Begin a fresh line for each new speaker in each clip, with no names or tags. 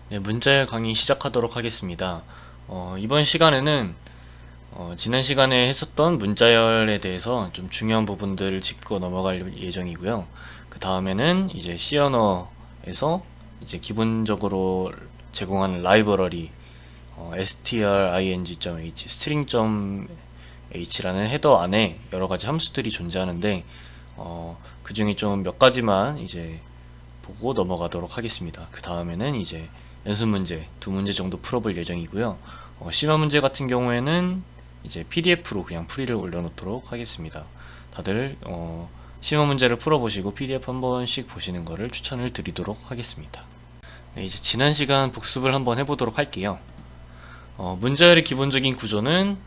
네, 문자열 강의 시작하도록 하겠습니다. 이번 시간에는 지난 시간에 했었던 문자열에 대해서 좀 중요한 부분들을 짚고 넘어갈 예정이고요. 그 다음에는 이제 C 언어에서 이제 기본적으로 제공하는 라이브러리 string.h, string.h라는 헤더 안에 여러 가지 함수들이 존재하는데 그 중에 좀 몇 가지만 이제 보고 넘어가도록 하겠습니다. 그 다음에는 이제 연습 문제 두 문제 정도 풀어볼 예정이고요. 심화 문제 같은 경우에는 이제 PDF로 그냥 풀이를 올려놓도록 하겠습니다. 다들 심화 문제를 풀어보시고 PDF 한 번씩 보시는 것을 추천을 드리도록 하겠습니다. 네, 이제 지난 시간 복습을 한번 해보도록 할게요. 문자열의 기본적인 구조는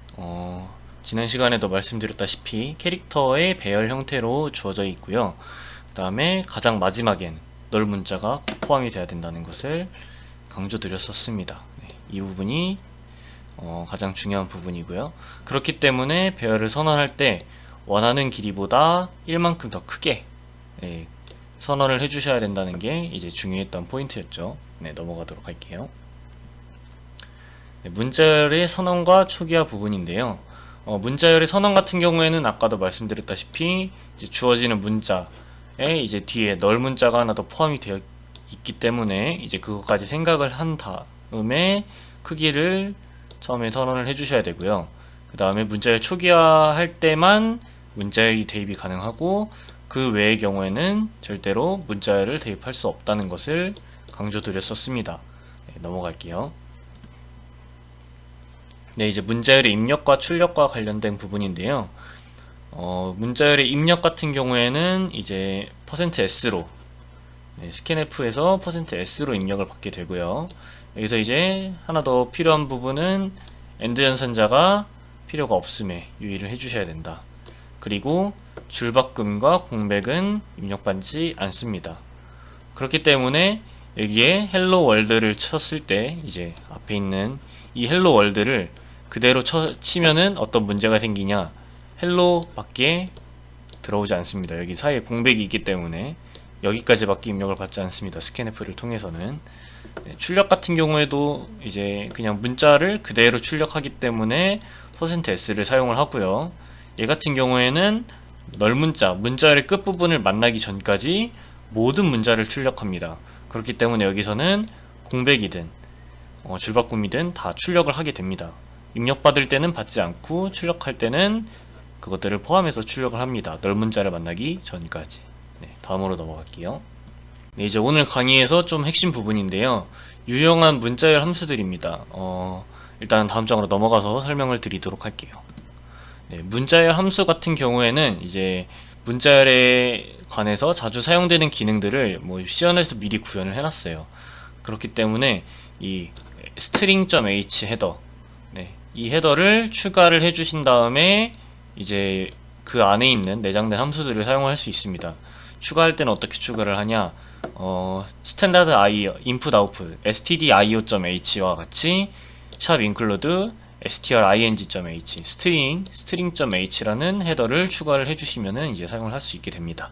지난 시간에도 말씀드렸다시피 캐릭터의 배열 형태로 주어져 있고요. 그 다음에 가장 마지막엔 널 문자가 포함이 돼야 된다는 것을 강조드렸었습니다. 네, 이 부분이 가장 중요한 부분이고요. 그렇기 때문에 배열을 선언할 때 원하는 길이보다 1만큼 더 크게 선언을 해주셔야 된다는 게 이제 중요했던 포인트였죠. 네, 넘어가도록 할게요. 네, 문자열의 선언과 초기화 부분인데요. 문자열의 선언 같은 경우에는 아까도 말씀드렸다시피 이제 주어지는 문자에 이제 뒤에 널 문자가 하나 더 포함이 되어 있기 때문에 이제 그것까지 생각을 한 다음에 크기를 처음에 선언을 해주셔야 되고요. 그 다음에 문자열 초기화할 때만 문자열이 대입이 가능하고 그 외의 경우에는 절대로 문자열을 대입할 수 없다는 것을 강조드렸었습니다. 네, 넘어갈게요. 네, 이제 문자열의 입력과 출력과 관련된 부분인데요. 문자열의 입력 같은 경우에는 이제 %s로 스캔F에서 %s로 입력을 받게 되고요. 여기서 이제 하나 더 필요한 부분은 엔드 연산자가 필요가 없음에 유의를 해주셔야 된다. 그리고 줄바꿈과 공백은 입력받지 않습니다. 그렇기 때문에 여기에 헬로 월드를 쳤을 때 이제 앞에 있는 이 헬로 월드를 그대로 치면은 어떤 문제가 생기냐, 헬로 밖에 들어오지 않습니다. 여기 사이에 공백이 있기 때문에 여기까지밖에 입력을 받지 않습니다. 스캔F를 통해서는. 출력 같은 경우에도 이제 그냥 문자를 그대로 출력하기 때문에 %s를 사용을 하고요. 얘 같은 경우에는 널 문자열의 끝부분을 만나기 전까지 모든 문자를 출력합니다. 그렇기 때문에 여기서는 공백이든 줄바꿈이든 다 출력을 하게 됩니다. 입력받을 때는 받지 않고 출력할 때는 그것들을 포함해서 출력을 합니다. 널 문자를 만나기 전까지. 네, 다음으로 넘어갈게요. 네, 이제 오늘 강의에서 좀 핵심 부분인데요. 유용한 문자열 함수들입니다. 일단 다음 장으로 넘어가서 설명을 드리도록 할게요. 네, 문자열 함수 같은 경우에는 이제 문자열에 관해서 자주 사용되는 기능들을 뭐 C++에서 미리 구현을 해놨어요. 그렇기 때문에 이 string.h 헤더, 이 헤더를 추가를 해주신 다음에 이제 그 안에 있는 내장된 함수들을 사용할 수 있습니다. 추가할 때는 어떻게 추가를 하냐? 스탠다드 IO, input output, stdio.h와 같이 샵 include string.h, string.h라는 헤더를 추가를 해주시면은 이제 사용을 할 수 있게 됩니다.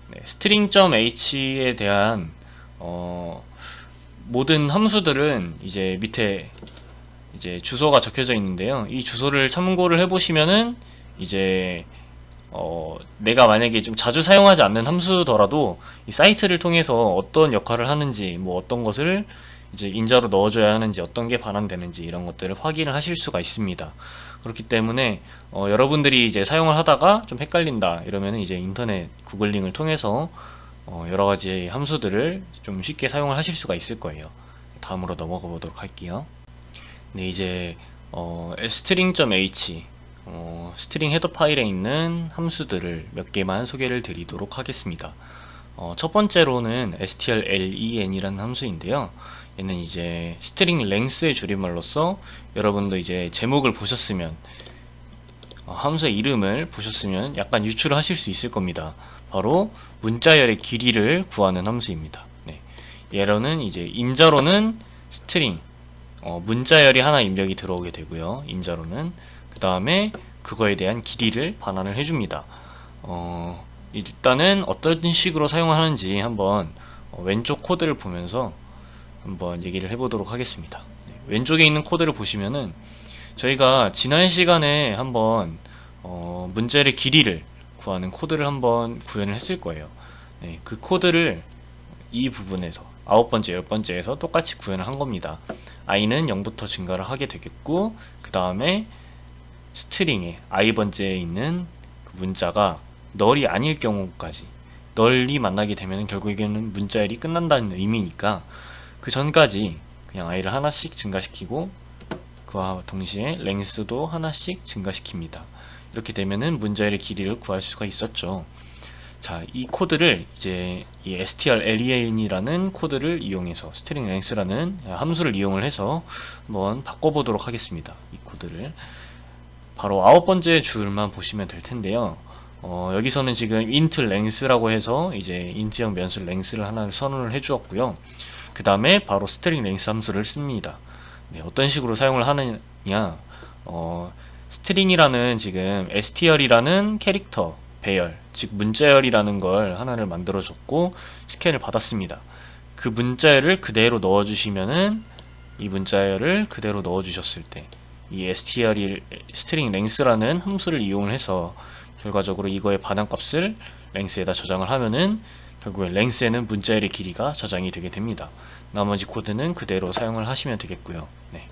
네, string.h에 대한 모든 함수들은 이제 밑에 이제 주소가 적혀져 있는데요. 이 주소를 참고를 해보시면은 이제 내가 만약에 좀 자주 사용하지 않는 함수더라도 이 사이트를 통해서 어떤 역할을 하는지, 뭐 어떤 것을 이제 인자로 넣어줘야 하는지, 어떤 게 반환되는지 이런 것들을 확인을 하실 수가 있습니다. 그렇기 때문에 여러분들이 이제 사용을 하다가 좀 헷갈린다 이러면은 이제 인터넷 구글링을 통해서 여러 가지 함수들을 좀 쉽게 사용을 하실 수가 있을 거예요. 다음으로 넘어가 보도록 할게요. 네, 이제 string.h 스트링 헤더 파일에 있는 함수들을 몇 개만 소개를 드리도록 하겠습니다. 첫 번째로는 strlen이라는 함수인데요. 얘는 이제 스트링 랭스의 줄임말로서 여러분도 이제 제목을 보셨으면 함수의 이름을 보셨으면 약간 유출을 하실 수 있을 겁니다. 바로 문자열의 길이를 구하는 함수입니다. 네. 얘로는 이제 인자로는 스트링 문자열이 하나 입력이 들어오게 되고요. 인자로는 그 다음에 그거에 대한 길이를 반환을 해줍니다. 일단은 어떤 식으로 사용하는지 한번 왼쪽 코드를 보면서 한번 얘기를 해보도록 하겠습니다. 왼쪽에 있는 코드를 보시면은 저희가 지난 시간에 한번 문자열의 길이를 구하는 코드를 한번 구현을 했을 거예요. 네, 그 코드를 이 부분에서 9번째, 10번째에서 똑같이 구현을 한 겁니다. i는 0부터 증가를 하게 되겠고, 그 다음에 스트링에 i번째에 있는 그 문자가 널이 아닐 경우까지, 널이 만나게 되면 결국에는 문자열이 끝난다는 의미니까 그 전까지 그냥 i를 하나씩 증가시키고 그와 동시에 랭스도 하나씩 증가시킵니다. 이렇게 되면은 문자열의 길이를 구할 수가 있었죠. 자, 이 코드를 이제 이 strlen 이라는 코드를 이용해서 스트링 랭스라는 함수를 이용을 해서 한번 바꿔보도록 하겠습니다. 이 코드를 바로 9번째 줄만 보시면 될 텐데요. 여기서는 지금 int length라고 해서 이제 int형 변수 length를 하나 선언을 해주었고요. 그 다음에 바로 string length 함수를 씁니다. 네, 어떤 식으로 사용을 하느냐, string이라는 지금 str이라는 캐릭터 배열, 즉 문자열이라는 걸 하나를 만들어줬고 스캔을 받았습니다. 그 문자열을 그대로 넣어주시면은 이 문자열을 그대로 넣어주셨을 때 이 string length라는 함수를 이용을 해서 결과적으로 이거의 반환값을 length에다 저장을 하면은 결국에 length에는 문자열의 길이가 저장이 되게 됩니다. 나머지 코드는 그대로 사용을 하시면 되겠고요. 네.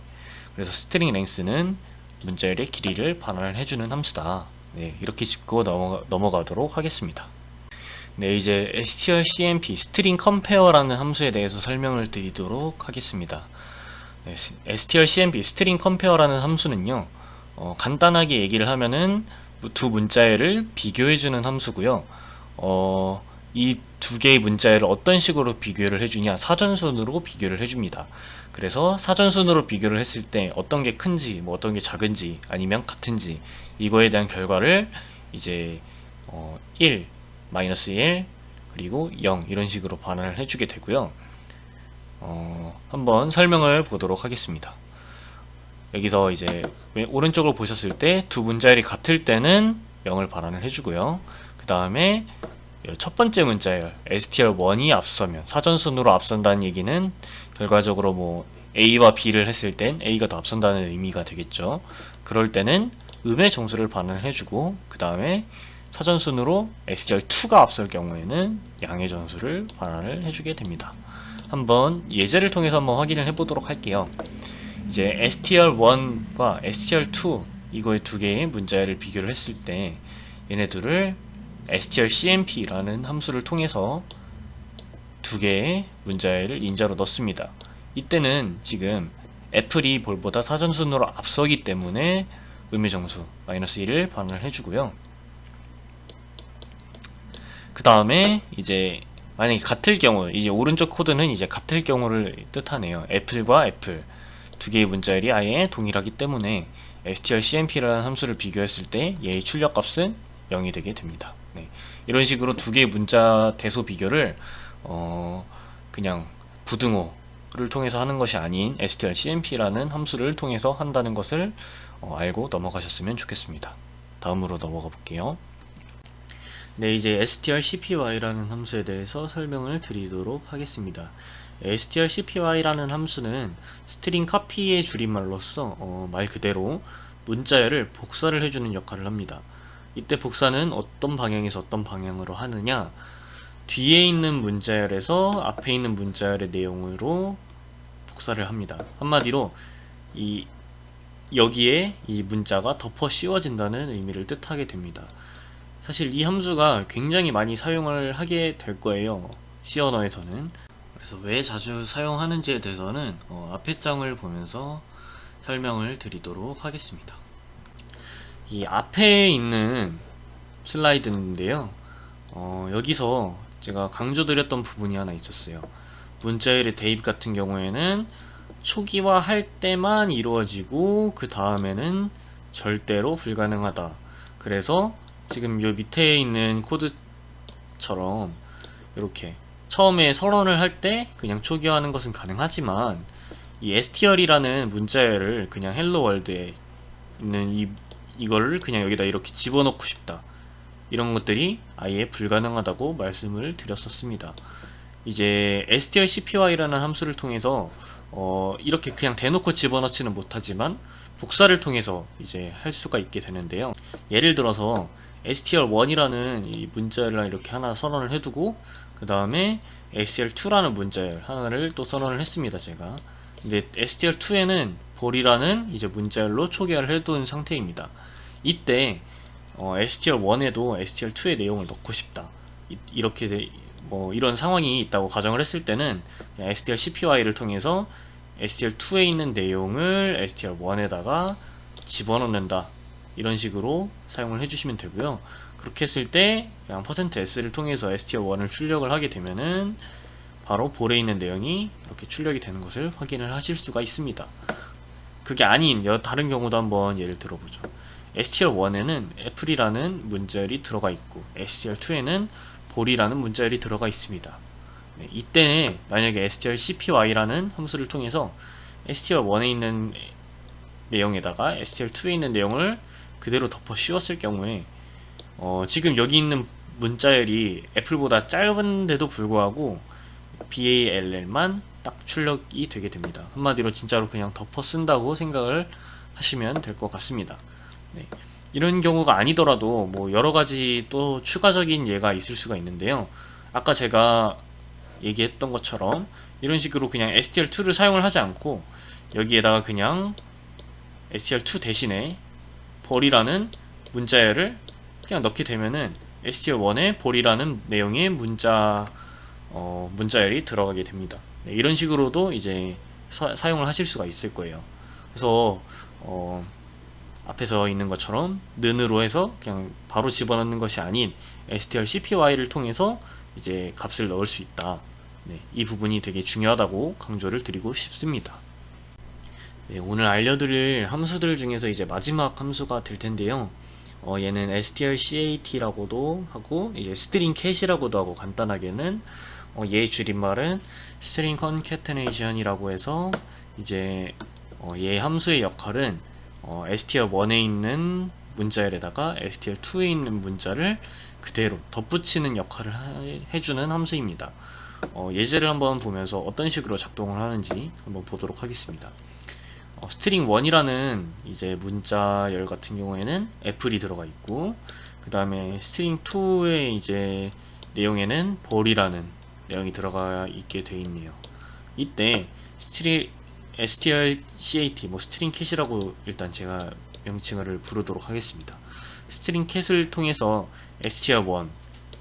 그래서 string length는 문자열의 길이를 반환을 해주는 함수다. 네, 이렇게 짚고 넘어가도록 하겠습니다. 네, 이제 strcmp, string compare라는 함수에 대해서 설명을 드리도록 하겠습니다. 네, strcmp, string compare라는 함수는요, 간단하게 얘기를 하면은 두 문자열을 비교해주는 함수고요. 이 두 개의 문자열을 어떤 식으로 비교를 해주냐, 사전순으로 비교를 해줍니다. 그래서 사전순으로 비교를 했을 때 어떤 게 큰지, 뭐 어떤 게 작은지, 아니면 같은지, 이거에 대한 결과를 이제 1, 마이너스 1, 그리고 0 이런 식으로 반환을 해주게 되고요. 한번 설명을 보도록 하겠습니다. 여기서 이제 오른쪽으로 보셨을 때 두 문자열이 같을 때는 0을 반환을 해주고요. 그 다음에 첫 번째 문자열 str1이 앞서면, 사전순으로 앞선다는 얘기는 결과적으로 뭐 a와 b를 했을 땐 a가 더 앞선다는 의미가 되겠죠. 그럴 때는 음의 정수를 반환을 해주고, 그 다음에 사전순으로 str2가 앞설 경우에는 양의 정수를 반환을 해주게 됩니다. 한번 예제를 통해서 한번 확인을 해보도록 할게요. 이제 str1과 str2 이거의 두 개의 문자열을 비교를 했을 때 얘네들을 strcmp라는 함수를 통해서 두 개의 문자열을 인자로 넣습니다. 이때는 지금 애플이 볼보다 사전순으로 앞서기 때문에 음의 정수 마이너스 1을 반환을 해주고요. 그 다음에 이제 만약에 같을 경우, 이제 오른쪽 코드는 이제 같을 경우를 뜻하네요. 애플과 애플 두 개의 문자열이 아예 동일하기 때문에 strcmp라는 함수를 비교했을 때 얘의 출력값은 0이 되게 됩니다. 네. 이런 식으로 두 개의 문자 대소 비교를 그냥 부등호를 통해서 하는 것이 아닌 strcmp라는 함수를 통해서 한다는 것을 알고 넘어가셨으면 좋겠습니다. 다음으로 넘어가 볼게요. 네, 이제 strcpy라는 함수에 대해서 설명을 드리도록 하겠습니다. strcpy라는 함수는 스트링 카피의 줄임말로서 말 그대로 문자열을 복사를 해주는 역할을 합니다. 이때 복사는 어떤 방향에서 어떤 방향으로 하느냐, 뒤에 있는 문자열에서 앞에 있는 문자열의 내용으로 복사를 합니다. 한마디로 여기에 이 문자가 덮어 씌워진다는 의미를 뜻하게 됩니다. 사실 이 함수가 굉장히 많이 사용을 하게 될 거예요, C 언어에서는. 그래서 왜 자주 사용하는지에 대해서는 앞에 장을 보면서 설명을 드리도록 하겠습니다. 이 앞에 있는 슬라이드인데요, 여기서 제가 강조드렸던 부분이 하나 있었어요. 문자열의 대입 같은 경우에는 초기화 할 때만 이루어지고 그 다음에는 절대로 불가능하다. 그래서 지금 요 밑에 있는 코드처럼 이렇게 처음에 선언을 할 때 그냥 초기화하는 것은 가능하지만 이 str이라는 문자열을 그냥 헬로 월드에 있는 이거를 그냥 여기다 이렇게 집어넣고 싶다, 이런 것들이 아예 불가능하다고 말씀을 드렸었습니다. 이제 strcpy라는 함수를 통해서 이렇게 그냥 대놓고 집어넣지는 못하지만 복사를 통해서 이제 할 수가 있게 되는데요. 예를 들어서 str1이라는 이 문자열을 이렇게 하나 선언을 해두고 그 다음에 str2라는 문자열 하나를 또 선언을 했습니다. 제가 근데 str2에는 볼이라는 이제 문자열로 초기화를 해둔 상태입니다. 이때 str1에도 str2의 내용을 넣고 싶다, 이렇게 뭐 이런 상황이 있다고 가정을 했을 때는 그냥 strcpy를 통해서 str2에 있는 내용을 str1에다가 집어넣는다, 이런 식으로 사용을 해주시면 되고요. 그렇게 했을 때 그냥 %s를 통해서 str1을 출력을 하게 되면은 바로 볼에 있는 내용이 이렇게 출력이 되는 것을 확인을 하실 수가 있습니다. 그게 아닌 다른 경우도 한번 예를 들어보죠. str1에는 애플이라는 문자열이 들어가 있고 str2에는 볼이라는 문자열이 들어가 있습니다. 네, 이때 만약에 strcpy라는 함수를 통해서 str1에 있는 내용에다가 str2에 있는 내용을 그대로 덮어 씌웠을 경우에 지금 여기 있는 문자열이 애플보다 짧은데도 불구하고 ball만 딱 출력이 되게 됩니다. 한마디로 진짜로 그냥 덮어 쓴다고 생각을 하시면 될 것 같습니다. 네. 이런 경우가 아니더라도 뭐 여러가지 또 추가적인 예가 있을 수가 있는데요. 아까 제가 얘기했던 것처럼 이런 식으로 그냥 str2를 사용을 하지 않고 여기에다가 그냥 str2 대신에 볼이라는 문자열을 그냥 넣게 되면은 str1에 볼이라는 내용의 문자열이 들어가게 됩니다. 네, 이런 식으로도 이제 사용을 하실 수가 있을 거예요. 그래서 앞에서 있는 것처럼 는으로 해서 그냥 바로 집어넣는 것이 아닌 strcpy를 통해서 이제 값을 넣을 수 있다. 네, 이 부분이 되게 중요하다고 강조를 드리고 싶습니다. 네, 오늘 알려드릴 함수들 중에서 이제 마지막 함수가 될 텐데요. 얘는 strcat라고도 하고 이제 string cat이라고도 하고, 간단하게는 얘의 줄임말은 string concatenation이라고 해서 이제 얘 함수의 역할은 str1에 있는 문자열에다가 str2에 있는 문자를 그대로 덧붙이는 역할을 해주는 함수입니다. 예제를 한번 보면서 어떤 식으로 작동을 하는지 한번 보도록 하겠습니다. string1이라는 이제 문자열 같은 경우에는 애플이 들어가 있고, 그 다음에 string2의 이제 내용에는 볼이라는 내용이 들어가 있게 되어 있네요. 이때 strcat, 뭐 stringcat이라고 일단 제가 명칭을 부르도록 하겠습니다. stringcat을 통해서 str1,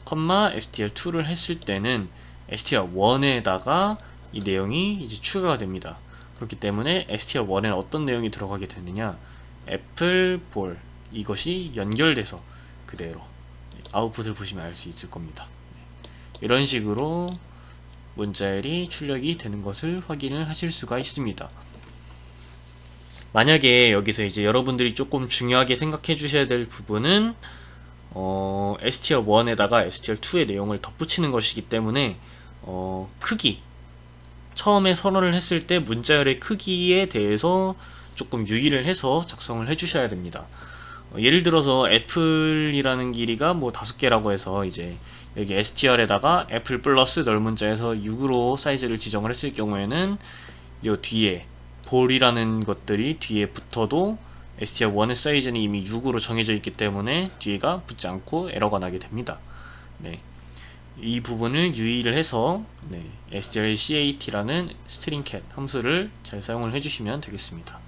str2를 했을 때는 str1에다가 이 내용이 이제 추가가 됩니다. 그렇기 때문에 str1에는 어떤 내용이 들어가게 되느냐, 애플 볼, 이것이 연결돼서 그대로 아웃풋을 보시면 알 수 있을 겁니다. 이런 식으로 문자열이 출력이 되는 것을 확인을 하실 수가 있습니다. 만약에 여기서 이제 여러분들이 조금 중요하게 생각해 주셔야 될 부분은 str1에다가 str2의 내용을 덧붙이는 것이기 때문에 크기, 처음에 선언을 했을 때 문자열의 크기에 대해서 조금 유의를 해서 작성을 해 주셔야 됩니다. 예를 들어서 애플이라는 길이가 뭐 5개라고 해서 이제 여기 str에다가 애플 플러스 넓문자에서 6으로 사이즈를 지정을 했을 경우에는 요 뒤에 볼이라는 것들이 뒤에 붙어도 str1의 사이즈는 이미 6으로 정해져 있기 때문에 뒤에가 붙지 않고 에러가 나게 됩니다. 네, 이 부분을 유의를 해서 strcat라는 stringcat 함수를 잘 사용을 해주시면 되겠습니다.